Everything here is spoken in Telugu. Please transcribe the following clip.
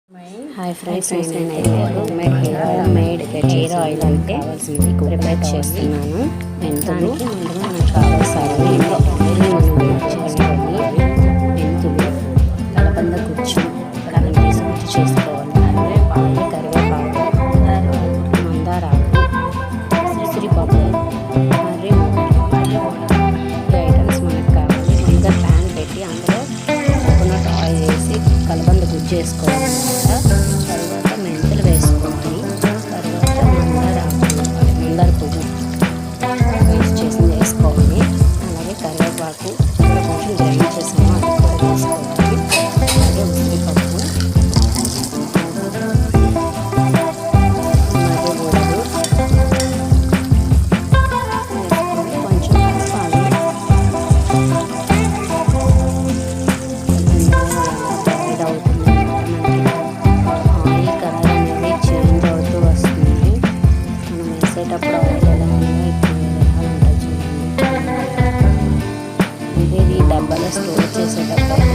హాయ్ ఫ్రెండ్స్, నేనైతే హోమ్ మేడ్ హెయిర్ ఆయిల్ అంటే ప్రిపేర్ చేస్తున్నాను. దానికి ముందుగా మనకు కావాల్సిన మెంతులు, కలబంద గుజ్జు, కలిపేసి గుజ్జు చేసుకోవాలి. కరివేపాకు, మందారాకు, ఉసిరిపప్పు మరియు ఈ ఐటమ్స్ మనకు కావాలి. ముందుగా ప్యాన్ పెట్టి అందులో కోకోనట్ ఆయిల్ వేసి కలబంద గుజ్జు వేసుకోవాలి. తర్వాత మెంతులు వేసుకోవాలి. తర్వాత మందార పువ్వు పేస్ట్ చేసి వేసుకోవాలి. అలాగే కరివేపాకు కొంచెం గ్రైండ్ చేసాము, అది కూడా వేసుకోవాలి. అలాగే ఉసిరిపప్పు మరియు కొంచెం కలపాలి. వేసేటప్పుడు ఆయిల్ ఎలా ఉందో ఇప్పుడు ఎలా ఉంటుంది చూడండి. ఇది డబ్బాలో స్టోర్ చేసేటప్పుడు